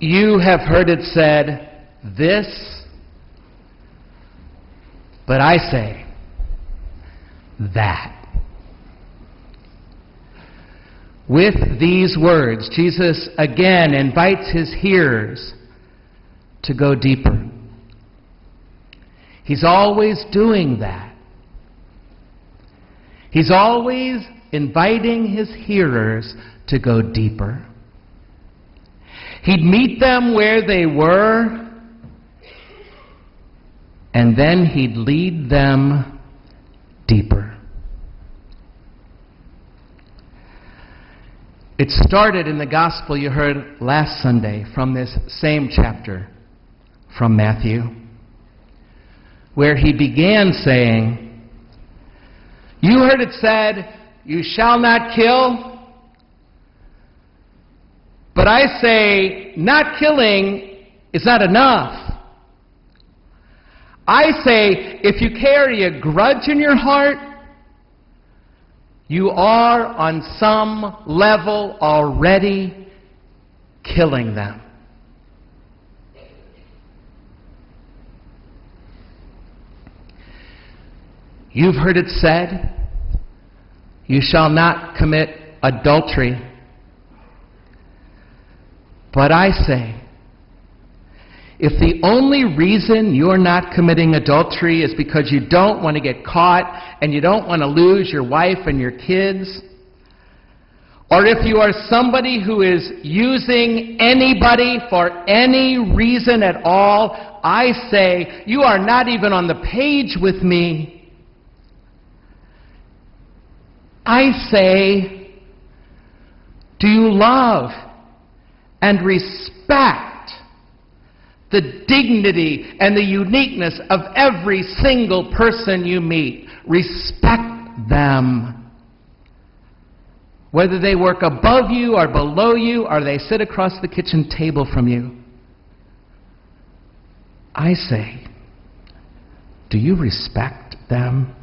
You have heard it said, this, but I say that. With these words, Jesus again invites his hearers to go deeper. He's always doing that. He's always inviting his hearers to go deeper. He'd meet them where they were, and then he'd lead them deeper. It started in the gospel you heard last Sunday from this same chapter from Matthew, where he began saying, "You heard it said, 'You shall not kill.' But I say, not killing is not enough. I say, if you carry a grudge in your heart, you are on some level already killing them." You've heard it said, "You shall not commit adultery." But I say, if the only reason you're not committing adultery is because you don't want to get caught and you don't want to lose your wife and your kids, or if you are somebody who is using anybody for any reason at all, I say you are not even on the page with me. I say, do you love and respect the dignity and the uniqueness of every single person you meet? Respect them. Whether they work above you or below you or they sit across the kitchen table from you. I say, do you respect them?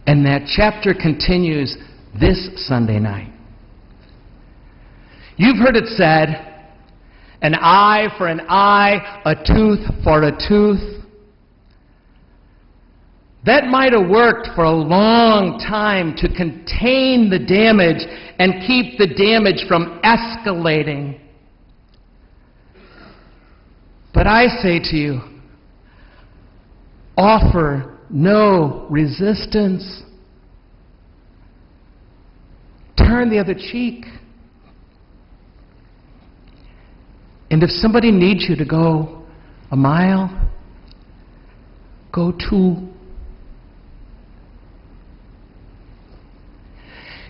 And that chapter continues this Sunday night. You've heard it said, an eye for an eye, a tooth for a tooth. That might have worked for a long time to contain the damage and keep the damage from escalating. But I say to you, offer no resistance. Turn the other cheek. And if somebody needs you to go a mile, go 2.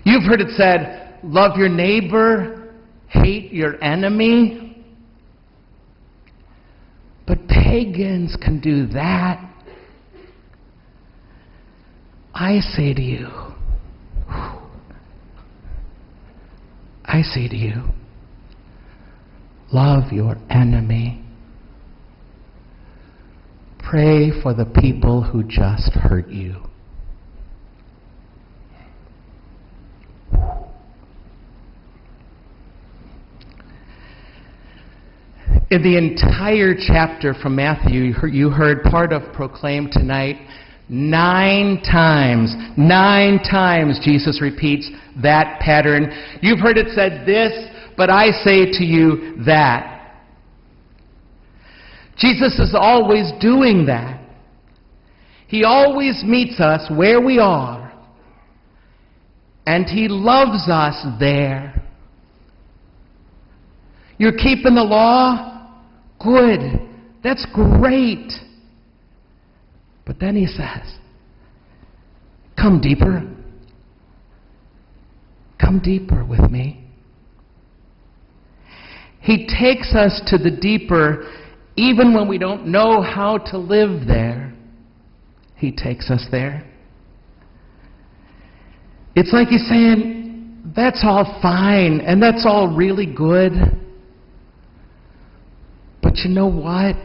You've heard it said, love your neighbor, hate your enemy. But pagans can do that. I say to you, love your enemy. Pray for the people who just hurt you. In the entire chapter from Matthew, you heard part of proclaimed tonight. 9 times Jesus repeats that pattern. You've heard it said this, but I say to you that. Jesus is always doing that. He always meets us where we are, and he loves us there. You're keeping the law? Good. That's great. But then he says, come deeper. Come deeper with me. He takes us to the deeper even when we don't know how to live there. He takes us there. It's like he's saying, that's all fine and that's all really good. But you know what?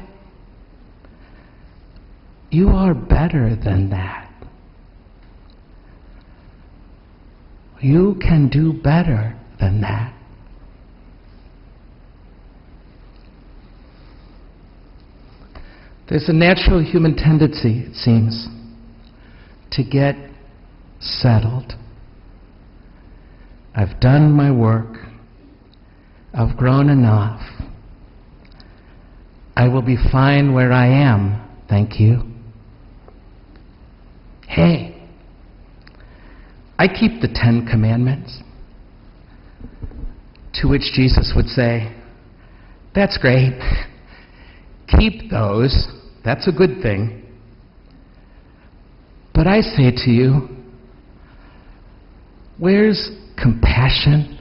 You are better than that. You can do better than that. There's a natural human tendency, it seems, to get settled. I've done my work. I've grown enough. I will be fine where I am, thank you. Hey, I keep the 10 Commandments. To which Jesus would say, that's great. Keep those. That's a good thing. But I say to you, where's compassion?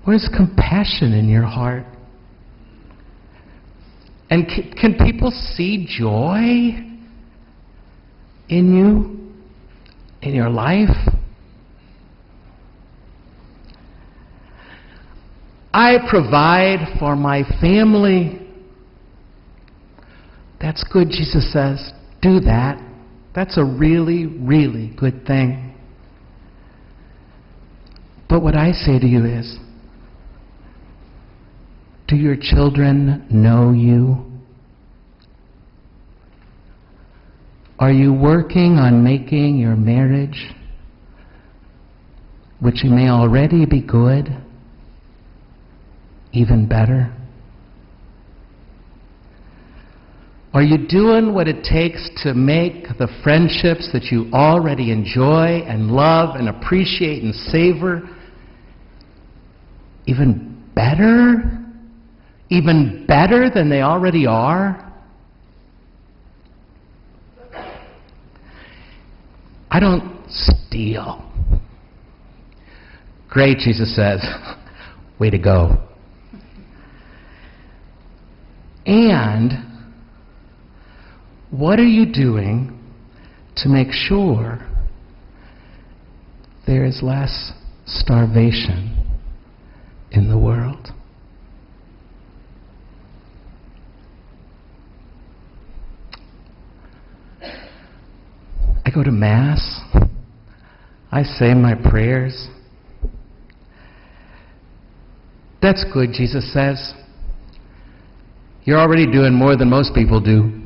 Where's compassion in your heart? And can people see joy in you, in your life? I provide for my family. That's good, Jesus says. Do that. That's a really, really good thing. But what I say to you is, do your children know you? Are you working on making your marriage, which may already be good, even better? Are you doing what it takes to make the friendships that you already enjoy and love and appreciate and savor even better? Even better than they already are? I don't steal. Great, Jesus says. Way to go. And what are you doing to make sure there is less starvation in the world? I go to Mass. I say my prayers. That's good, Jesus says. You're already doing more than most people do.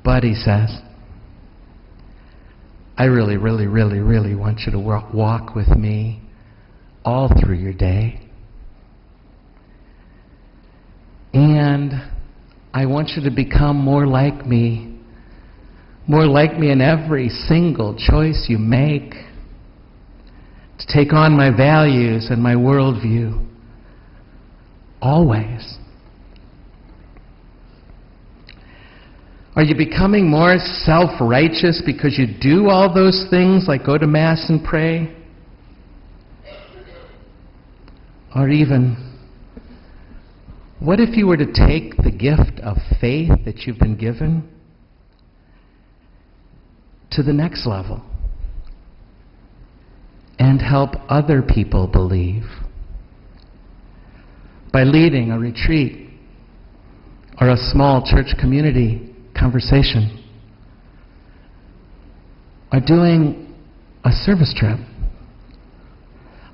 But, he says, I really, really, really, really want you to walk with me all through your day. And I want you to become more like me in every single choice you make, to take on my values and my worldview, always. Are you becoming more self-righteous because you do all those things like go to Mass and pray? Or even, what if you were to take the gift of faith that you've been given to the next level and help other people believe by leading a retreat or a small church community conversation, or doing a service trip,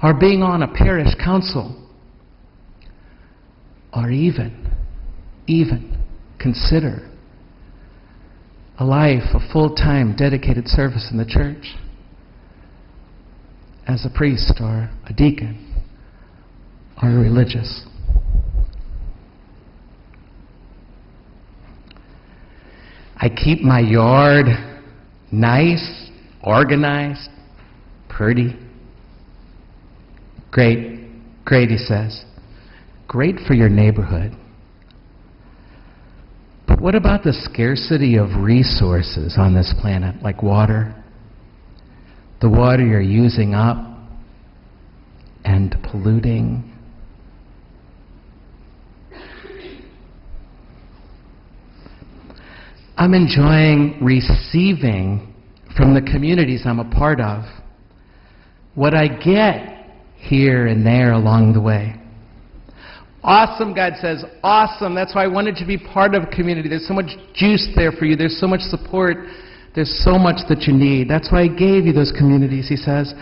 or being on a parish council, or even consider a life of full-time dedicated service in the church as a priest or a deacon or a religious. I keep my yard nice, organized, pretty. Great, he says. Great for your neighborhood. But what about the scarcity of resources on this planet, like water? The water you're using up and polluting. I'm enjoying receiving from the communities I'm a part of what I get here and there along the way. Awesome, God says, awesome. That's why I wanted you to be part of a community. There's so much juice there for you. There's so much support. There's so much that you need. That's why I gave you those communities, he says.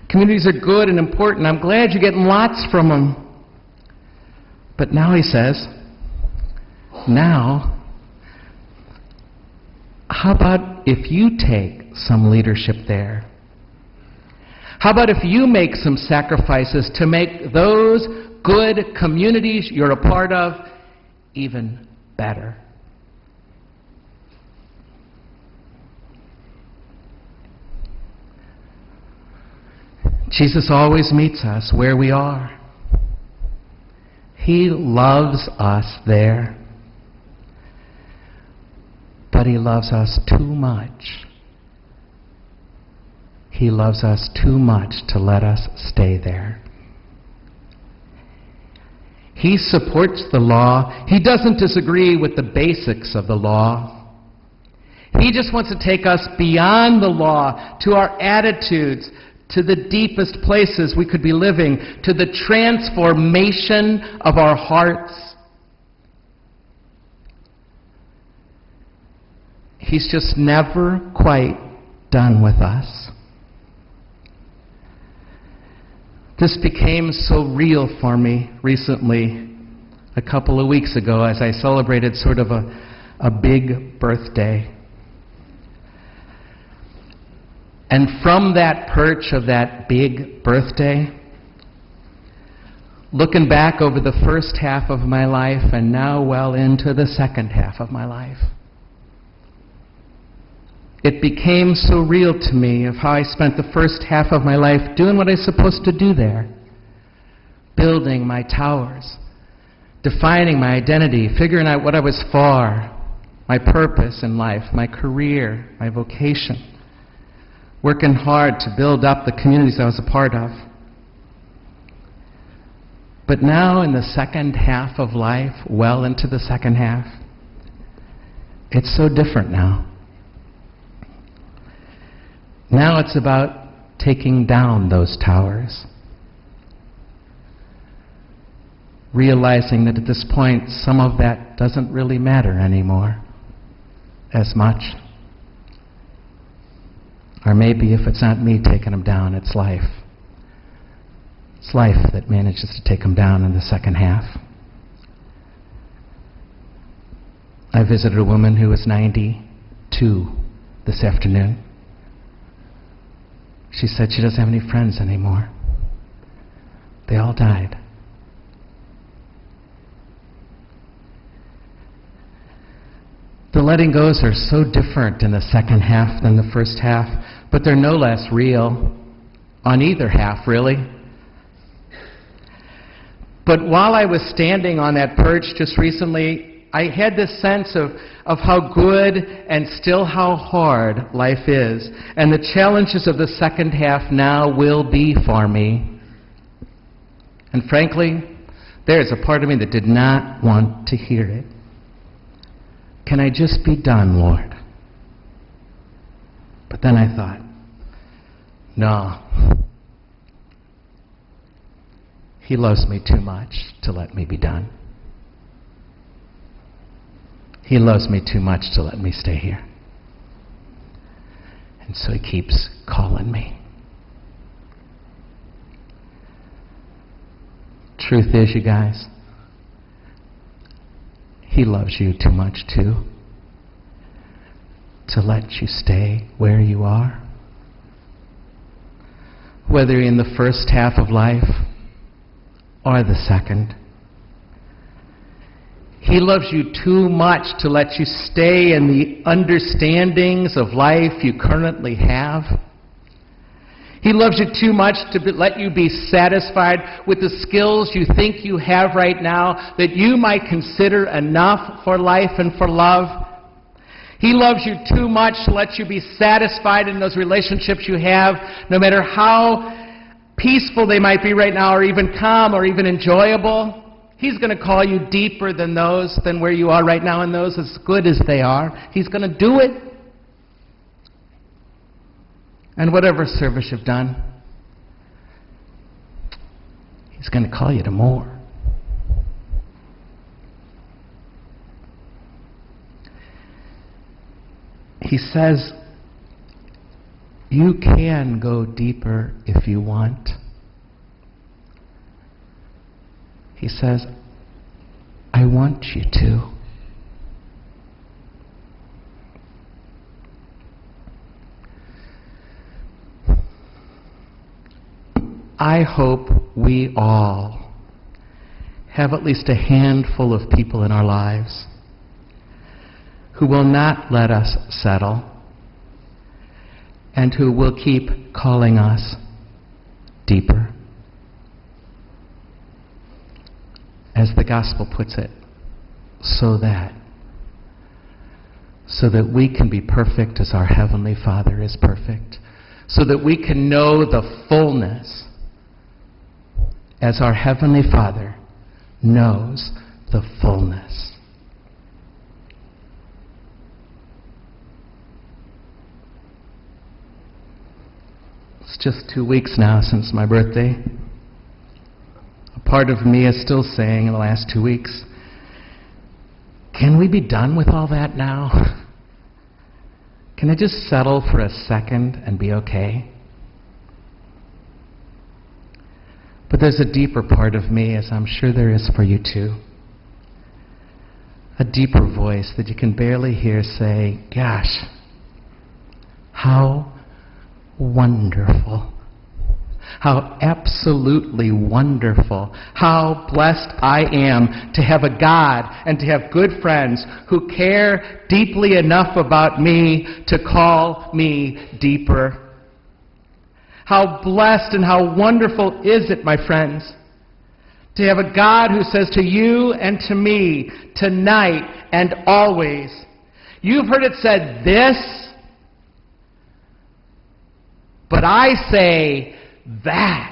Communities are good and important. I'm glad you're getting lots from them. But now he says, Now, how about if you take some leadership there? How about if you make some sacrifices to make those good communities you're a part of even better? Jesus always meets us where we are. He loves us there. But He loves us too much. He loves us too much to let us stay there. He supports the law. He doesn't disagree with the basics of the law. He just wants to take us beyond the law, to our attitudes, to the deepest places we could be living, to the transformation of our hearts. He's just never quite done with us. This became so real for me recently, a couple of weeks ago, as I celebrated sort of a big birthday. And from that perch of that big birthday, looking back over the first half of my life and now well into the second half of my life, it became so real to me of how I spent the first half of my life doing what I was supposed to do there. Building my towers, defining my identity, figuring out what I was for, my purpose in life, my career, my vocation. Working hard to build up the communities I was a part of. But now in the second half of life, well into the second half, it's so different now. Now it's about taking down those towers. Realizing that at this point, some of that doesn't really matter anymore as much. Or maybe if it's not me taking them down, it's life. It's life that manages to take them down in the second half. I visited a woman who was 92 this afternoon. She said she doesn't have any friends anymore. They all died. The letting goes are so different in the second half than the first half, but they're no less real on either half, really. But while I was standing on that perch just recently, I had this sense of how good and still how hard life is, and the challenges of the second half now will be for me. And frankly, there's a part of me that did not want to hear it. Can I just be done, Lord? But then I thought, no. He loves me too much to let me be done. He loves me too much to let me stay here. And so He keeps calling me. Truth is, you guys, He loves you too much too to let you stay where you are. Whether you're in the first half of life or the second. He loves you too much to let you stay in the understandings of life you currently have. He loves you too much to let you be satisfied with the skills you think you have right now that you might consider enough for life and for love. He loves you too much to let you be satisfied in those relationships you have, no matter how peaceful they might be right now, or even calm, or even enjoyable. He's going to call you deeper than those, than where you are right now in those, as good as they are. He's going to do it. And whatever service you've done, He's going to call you to more. He says, you can go deeper if you want. He says, I want you to. I hope we all have at least a handful of people in our lives who will not let us settle and who will keep calling us deeper. As the gospel puts it, so that we can be perfect as our Heavenly Father is perfect, so that we can know the fullness as our Heavenly Father knows the fullness. It's just 2 weeks now since my birthday. A part of me is still saying in the last 2 weeks, can we be done with all that now? Can I just settle for a second and be okay? But there's a deeper part of me, as I'm sure there is for you too. A deeper voice that you can barely hear say, gosh, how wonderful. How absolutely wonderful. How blessed I am to have a God and to have good friends who care deeply enough about me to call me deeper. How blessed and how wonderful is it, my friends, to have a God who says to you and to me tonight and always, you've heard it said this, but I say that.